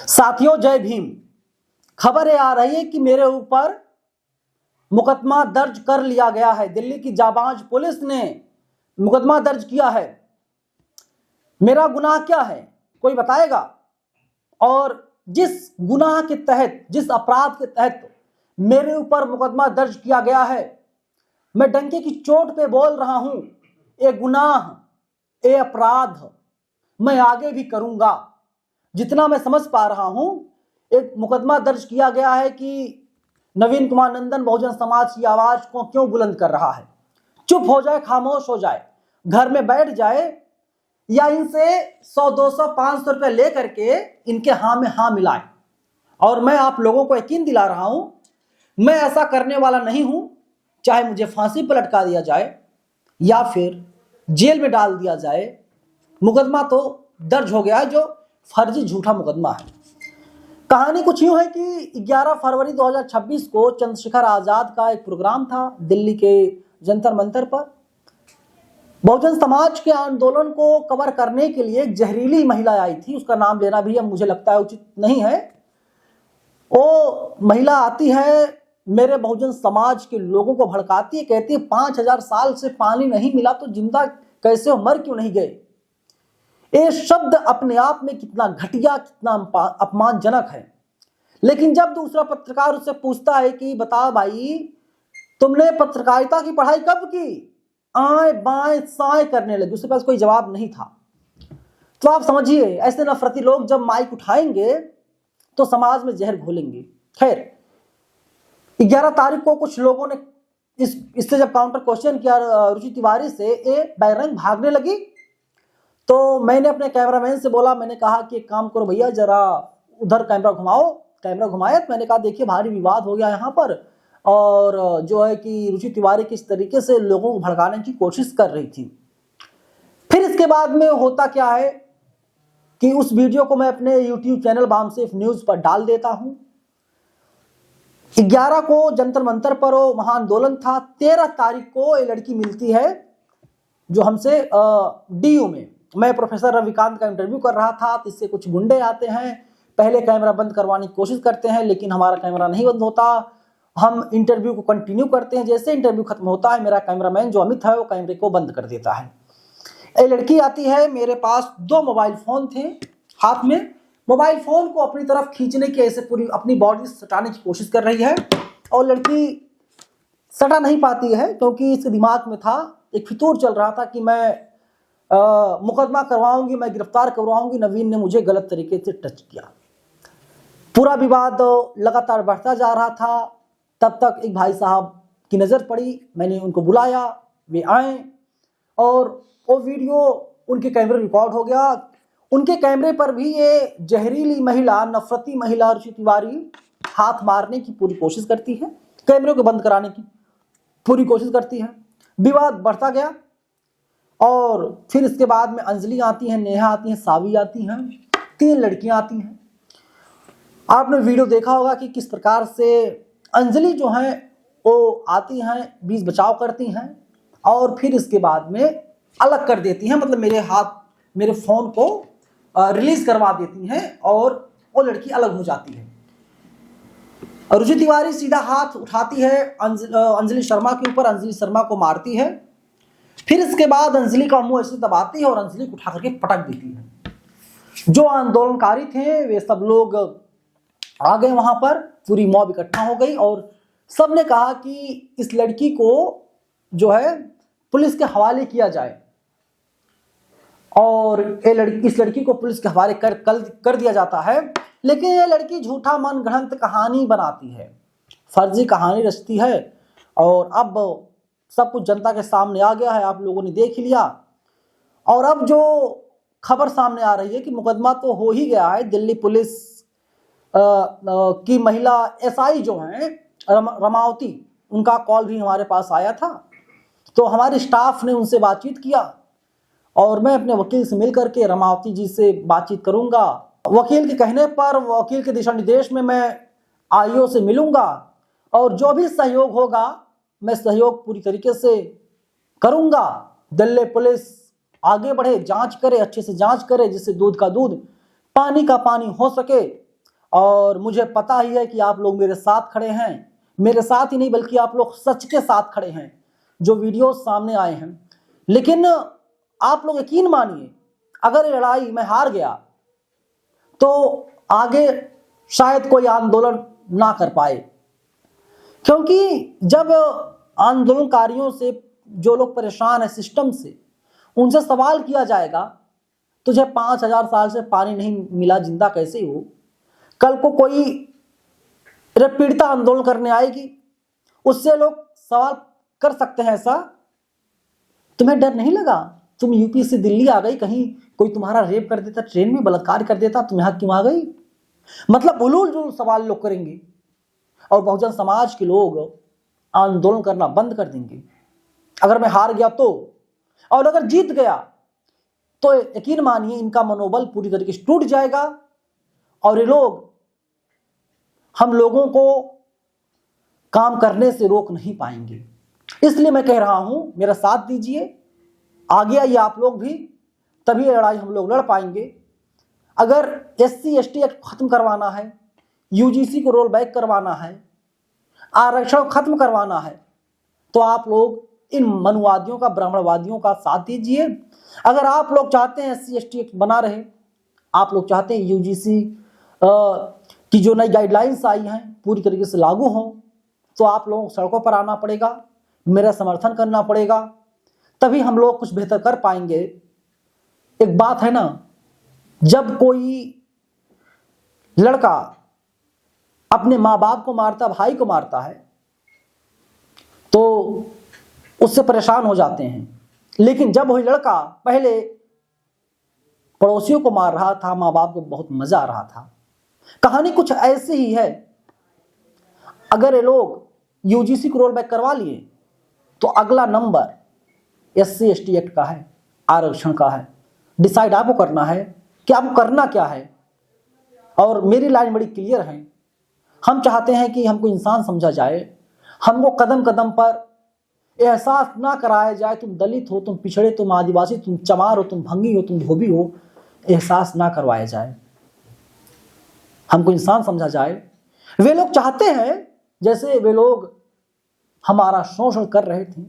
साथियों, जय भीम। खबरें आ रही है कि मेरे ऊपर मुकदमा दर्ज कर लिया गया है। दिल्ली की जाबाज पुलिस ने मुकदमा दर्ज किया है। मेरा गुनाह क्या है, कोई बताएगा? और जिस गुनाह के तहत, जिस अपराध के तहत मेरे ऊपर मुकदमा दर्ज किया गया है, मैं डंके की चोट पे बोल रहा हूं, ये गुनाह, ये अपराध मैं आगे भी करूंगा। जितना मैं समझ पा रहा हूं, एक मुकदमा दर्ज किया गया है कि नवीन कुमार नंदन बहुजन समाज की आवाज को क्यों बुलंद कर रहा है। चुप हो जाए, खामोश हो जाए, घर में बैठ जाए, या इनसे 100, 200, 500 रुपए लेकर के इनके हाँ में हाँ मिलाए। और मैं आप लोगों को यकीन दिला रहा हूं, मैं ऐसा करने वाला नहीं हूं। चाहे मुझे फांसी पर लटका दिया जाए या फिर जेल में डाल दिया जाए, मुकदमा तो दर्ज हो गया है, जो फर्जी झूठा मुकदमा है। कहानी कुछ यूं है कि 11 फरवरी 2026 को चंद्रशेखर आजाद का एक प्रोग्राम था दिल्ली के जंतर मंतर पर। बहुजन समाज के आंदोलन को कवर करने के लिए एक जहरीली महिला आई थी, उसका नाम लेना भी अब मुझे लगता है उचित नहीं है। वो महिला आती है, मेरे बहुजन समाज के लोगों को भड़काती है, कहती है 5000 साल से पानी नहीं मिला तो जिंदा कैसे हो, मर क्यों नहीं गए। ये शब्द अपने आप में कितना घटिया, कितना अपमानजनक है। लेकिन जब दूसरा पत्रकार उससे पूछता है कि बता भाई, तुमने पत्रकारिता की पढ़ाई कब की, आए बाएं साए करने लगे, उसके पास कोई जवाब नहीं था। तो आप समझिए, ऐसे नफरती लोग जब माइक उठाएंगे तो समाज में जहर घोलेंगे। खैर, 11 तारीख को कुछ लोगों ने इससे जब काउंटर क्वेश्चन किया रुचि तिवारी से, ये बैरंग भागने लगी। तो मैंने अपने कैमरामैन से बोला, मैंने कहा कि एक काम करो भैया, जरा उधर कैमरा घुमाओ। कैमरा घुमाया तो मैंने कहा देखिए भारी विवाद हो गया यहाँ पर, और जो है कि रुचि तिवारी किस तरीके से लोगों को भड़काने की कोशिश कर रही थी। फिर इसके बाद में होता क्या है कि उस वीडियो को मैं अपने YouTube चैनल बामसेफ न्यूज पर डाल देता हूं। 11 को जंतर मंतर पर वहां आंदोलन था। 13 तारीख को ये लड़की मिलती है जो हमसे DU में, मैं प्रोफेसर रविकांत का इंटरव्यू कर रहा था। तो इससे कुछ गुंडे आते हैं, पहले कैमरा बंद करवाने की कोशिश करते हैं, लेकिन हमारा कैमरा नहीं बंद होता। हम इंटरव्यू को कंटिन्यू करते हैं। जैसे इंटरव्यू खत्म होता है, मेरा कैमरामैन जो अमित है वो कैमरे को बंद कर देता है। ये लड़की आती है, मेरे पास 2 मोबाइल फोन थे हाथ में। मोबाइल फोन को अपनी तरफ खींचने की, ऐसे पूरी अपनी बॉडी सटाने की कोशिश कर रही है, और लड़की सटा नहीं पाती है क्योंकि इसके दिमाग में था, एक फितूर चल रहा था कि मैं मुकदमा करवाऊंगी, मैं गिरफ्तार करवाऊंगी, नवीन ने मुझे गलत तरीके से टच किया। पूरा विवाद लगातार बढ़ता जा रहा था। तब तक एक भाई साहब की नजर पड़ी, मैंने उनको बुलाया, वे आए और वो वीडियो उनके कैमरे रिकॉर्ड हो गया। उनके कैमरे पर भी ये जहरीली महिला, नफरती महिला रुचि तिवारी हाथ मारने की पूरी कोशिश करती है, कैमरे को बंद कराने की पूरी कोशिश करती है। विवाद बढ़ता गया और फिर इसके बाद में अंजलि आती है, नेहा आती है, सावी आती हैं, 3 लड़कियां आती हैं। आपने वीडियो देखा होगा कि किस प्रकार से अंजलि जो है वो आती हैं, बीच बचाव करती हैं और फिर इसके बाद में अलग कर देती हैं, मतलब मेरे फोन को रिलीज करवा देती हैं और वो लड़की अलग हो जाती है। रुचि तिवारी सीधा हाथ उठाती है अंजलि शर्मा के ऊपर, अंजलि शर्मा को मारती है। फिर इसके बाद अंजलि का मुंह ऐसे दबाती है और अंजलि को उठा करके पटक देती है। जो आंदोलनकारी थे वे सब लोग आ गए वहां पर, पूरी मॉब इकट्ठा हो गई और सबने कहा कि इस लड़की को जो है पुलिस के हवाले किया जाए और इस लड़की को पुलिस के हवाले कर दिया जाता है। लेकिन ये लड़की झूठा मनगढ़ंत कहानी बनाती है, फर्जी कहानी रचती है और अब सब कुछ जनता के सामने आ गया है, आप लोगों ने देख ही लिया। और अब जो खबर सामने आ रही है कि मुकदमा तो हो ही गया है। दिल्ली पुलिस की महिला SI जो हैं रमावती, उनका कॉल भी हमारे पास आया था। तो हमारे स्टाफ ने उनसे बातचीत किया और मैं अपने वकील से मिलकर के रमावती जी से बातचीत करूंगा। वकील के कहने पर, वकील के दिशा निर्देश में मैं IO से मिलूंगा और जो भी सहयोग होगा मैं सहयोग पूरी तरीके से करूंगा। दिल्ली पुलिस आगे बढ़े, जांच करे, अच्छे से जांच करे, जिससे दूध का दूध पानी का पानी हो सके। और मुझे पता ही है कि आप लोग मेरे साथ खड़े हैं, मेरे साथ ही नहीं बल्कि आप लोग सच के साथ खड़े हैं जो वीडियो सामने आए हैं। लेकिन आप लोग यकीन मानिए, अगर ये लड़ाई मैं हार गया तो आगे शायद कोई आंदोलन ना कर पाए, क्योंकि जब आंदोलनकारियों से, जो लोग परेशान है सिस्टम से, उनसे सवाल किया जाएगा तुझे 5000 साल से पानी नहीं मिला, जिंदा कैसे हो, कल को कोई पीड़िता आंदोलन करने आएगी, उससे लोग सवाल कर सकते हैं ऐसा, तुम्हें डर नहीं लगा? तुम यूपी से दिल्ली आ गई, कहीं कोई तुम्हारा रेप कर देता, ट्रेन में बलात्कार कर देता, तुम यहां क्यों आ गई? मतलब उलूल जुलूल सवाल लोग करेंगे और बहुजन समाज के लोग आंदोलन करना बंद कर देंगे अगर मैं हार गया तो। और अगर जीत गया तो यकीन मानिए इनका मनोबल पूरी तरीके से टूट जाएगा और ये लोग हम लोगों को काम करने से रोक नहीं पाएंगे। इसलिए मैं कह रहा हूं, मेरा साथ दीजिए, आगे आइए आप लोग भी, तभी ये लड़ाई हम लोग लड़ पाएंगे। अगर SC ST एक्ट खत्म करवाना है, UGC को रोल बैक करवाना है, आरक्षण खत्म करवाना है, तो आप लोग इन मनुवादियों का, ब्राह्मणवादियों का साथ दीजिए। अगर आप लोग चाहते हैं SC ST एक्ट बना रहे, आप लोग चाहते हैं UGC की जो नई गाइडलाइंस आई हैं पूरी तरीके से लागू हों, तो आप लोगों को सड़कों पर आना पड़ेगा, मेरा समर्थन करना पड़ेगा, तभी हम लोग कुछ बेहतर कर पाएंगे। एक बात है ना, जब कोई लड़का अपने माँ बाप को मारता, भाई को मारता है, तो उससे परेशान हो जाते हैं। लेकिन जब वही लड़का पहले पड़ोसियों को मार रहा था, माँ बाप को बहुत मजा आ रहा था। कहानी कुछ ऐसी ही है। अगर ये लोग UGC को रोल बैक करवा लिए तो अगला नंबर SC ST एक्ट का है, आरक्षण का है। डिसाइड आपको करना है कि आपको करना क्या है। और मेरी लाइन बड़ी क्लियर है, हम चाहते हैं कि हमको इंसान समझा जाए, हमको कदम कदम पर एहसास ना कराया जाए तुम दलित हो, तुम पिछड़े, तुम आदिवासी, तुम चमार हो, तुम भंगी हो, तुम धोबी हो, एहसास ना करवाया जाए, हमको इंसान समझा जाए। वे लोग चाहते हैं, जैसे वे लोग हमारा शोषण कर रहे थे,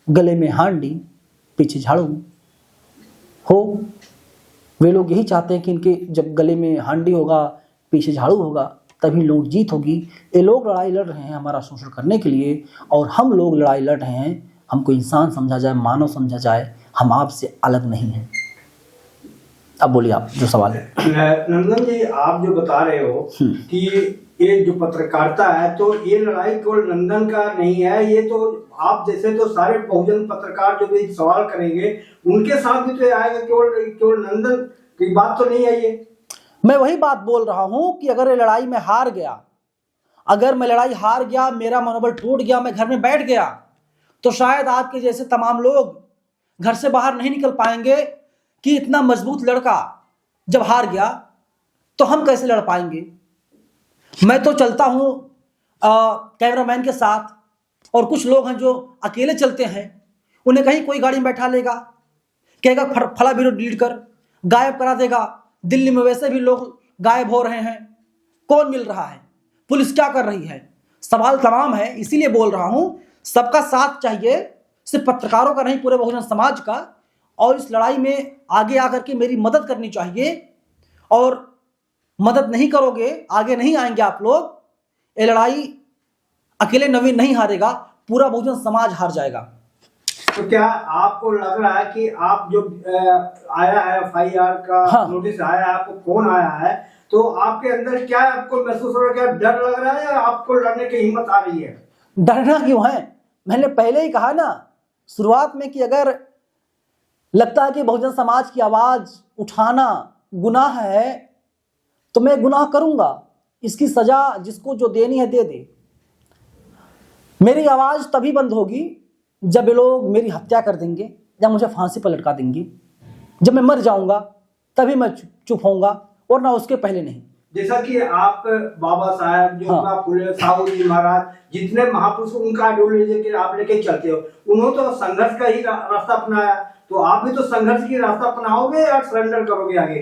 गले में हांडी पीछे झाड़ू हो, वे लोग यही चाहते हैं कि इनके जब गले में हांडी होगा, पीछे झाड़ू होगा, तभी लोग जीत होगी। ये लोग लड़ाई लड़ रहे हैं हमारा शोषण करने के लिए, और हम लोग लड़ाई लड़ रहे हैं हमको इंसान समझा जाए, मानव समझा जाए, हम आपसे अलग नहीं हैं। अब बोलिए आप जो सवाल है। नंदन जी, आप जो बता रहे हो कि ये जो पत्रकारिता है, तो ये लड़ाई केवल नंदन का नहीं है, ये तो आप जैसे तो सारे बहुजन पत्रकार जो भी सवाल करेंगे उनके साथ भी तो आएगा, केवल नंदन की बात तो नहीं है ये। मैं वही बात बोल रहा हूं कि अगर ये लड़ाई में हार गया, अगर मैं लड़ाई हार गया, मेरा मनोबल टूट गया, मैं घर में बैठ गया, तो शायद आपके जैसे तमाम लोग घर से बाहर नहीं निकल पाएंगे कि इतना मजबूत लड़का जब हार गया तो हम कैसे लड़ पाएंगे। मैं तो चलता हूं कैमरामैन के साथ, और कुछ लोग हैं जो अकेले चलते हैं, उन्हें कहीं कोई गाड़ी में बैठा लेगा, कहेगा फला वीडियो डिलीट कर, गायब करा देगा। दिल्ली में वैसे भी लोग गायब हो रहे हैं, कौन मिल रहा है, पुलिस क्या कर रही है, सवाल तमाम है। इसीलिए बोल रहा हूं, सबका साथ चाहिए, सिर्फ पत्रकारों का नहीं, पूरे बहुजन समाज का। और इस लड़ाई में आगे आकर के मेरी मदद करनी चाहिए, और मदद नहीं करोगे आगे नहीं आएंगे आप लोग। ये लड़ाई अकेले नवीन नहीं हारेगा, पूरा बहुजन समाज हार जाएगा। तो क्या आपको लग रहा है कि आप जो आया है FIR का नोटिस आया है, आपको फोन आया है, तो आपके अंदर क्या आपको महसूस हो रहा है? क्या डर लग रहा है या आपको लड़ने की हिम्मत आ रही है? डरना क्यों है, मैंने पहले ही कहा ना शुरुआत में कि अगर लगता है कि बहुजन समाज की आवाज उठाना गुनाह है तो मैं गुनाह करूंगा, इसकी सजा जिसको जो देनी है दे दे। मेरी आवाज तभी बंद होगी जब ये लोग मेरी हत्या कर देंगे या मुझे फांसी पर लटका देंगे। जब मैं मर जाऊंगा तभी मैं चुप होऊंगा, और ना उसके पहले नहीं। जैसा कि आप बाबा साहब, ज्योतिबा फुले, साहू जी महाराज, जितने महापुरुष उनका आइडियोलॉजी आप लेके चलते हो, उन्होंने तो संघर्ष का ही रास्ता अपनाया, तो आप भी तो संघर्ष की रास्ता अपनाओगे या सरेंडर करोगे आगे?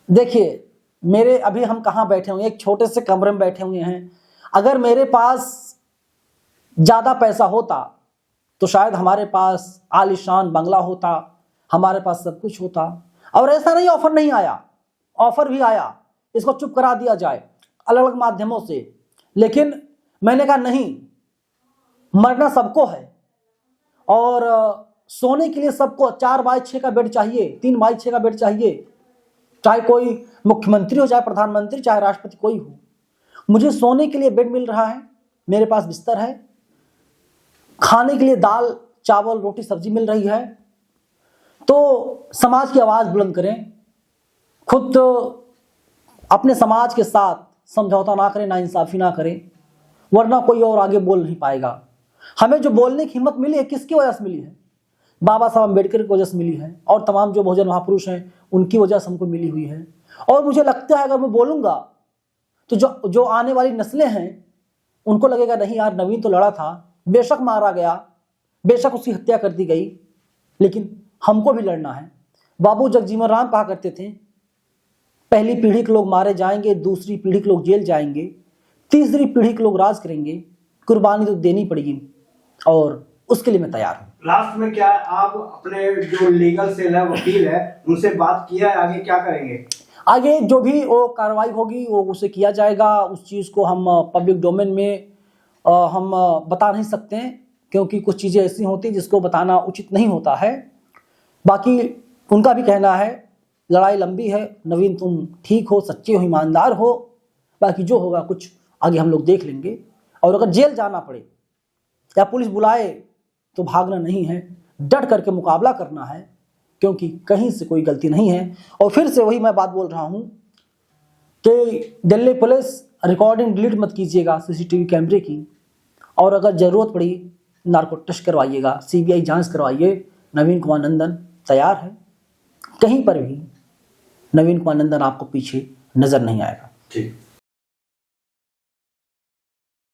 देखिए, मेरे अभी हम कहाँ बैठे हुए हैं, एक छोटे से कमरे में बैठे हुए हैं। अगर मेरे पास ज़्यादा पैसा होता तो शायद हमारे पास आलीशान बंगला होता, हमारे पास सब कुछ होता। और ऐसा नहीं ऑफर नहीं आया, ऑफर भी आया, इसको चुप करा दिया जाए अलग अलग माध्यमों से। लेकिन मैंने कहा नहीं, मरना सबको है और सोने के लिए सबको 4x6 का बेड चाहिए, 3x6 का बेड चाहिए, चाहे कोई मुख्यमंत्री हो, चाहे प्रधानमंत्री, चाहे राष्ट्रपति, कोई हो। मुझे सोने के लिए बेड मिल रहा है, मेरे पास बिस्तर है, खाने के लिए दाल चावल रोटी सब्जी मिल रही है। तो समाज की आवाज़ बुलंद करें, खुद अपने समाज के साथ समझौता ना करें, नाइंसाफ़ी ना करें, वरना कोई और आगे बोल नहीं पाएगा। हमें जो बोलने की हिम्मत मिली है किसकी वजह से मिली है? बाबा साहब अम्बेडकर की वजह से मिली है और तमाम जो बहुजन महापुरुष हैं उनकी वजह से हमको मिली हुई है। और मुझे लगता है अगर मैं बोलूँगा तो जो आने वाली नस्लें हैं उनको लगेगा नहीं यार, नवीन तो लड़ा था, बेशक मारा गया, बेशक उसकी हत्या कर दी गई, लेकिन हमको भी लड़ना है। बाबू जगजीवन राम कहा करते थे, पहली पीढ़ी के लोग मारे जाएंगे, दूसरी पीढ़ी के लोग जेल जाएंगे, तीसरी पीढ़ी के लोग राज करेंगे, कुर्बानी तो देनी पड़ेगी और उसके लिए मैं तैयार हूँ। लास्ट में क्या आप अपने जो लीगल सेल है, वकील है, उनसे बात किया है, आगे क्या करेंगे? आगे जो भी वो कार्रवाई होगी वो उसे किया जाएगा। उस चीज़ को हम पब्लिक डोमेन में हम बता नहीं सकते हैं, क्योंकि कुछ चीज़ें ऐसी होती हैं जिसको बताना उचित नहीं होता है। बाकी उनका भी कहना है लड़ाई लंबी है, नवीन तुम ठीक हो, सच्चे हो, ईमानदार हो, बाकी जो होगा कुछ आगे हम लोग देख लेंगे। और अगर जेल जाना पड़े या पुलिस बुलाए तो भागना नहीं है, डट करके मुकाबला करना है, क्योंकि कहीं से कोई गलती नहीं है। और फिर से वही मैं बात बोल रहा हूँ कि दिल्ली पुलिस रिकॉर्डिंग डिलीट मत कीजिएगा सीसीटीवी कैमरे की, और अगर ज़रूरत पड़ी नार्को टेस्ट करवाइएगा, सीबीआई जांच करवाइए। नवीन कुमार नंदन तैयार है, कहीं पर भी नवीन कुमार नंदन आपको पीछे नज़र नहीं आएगा। ठीक।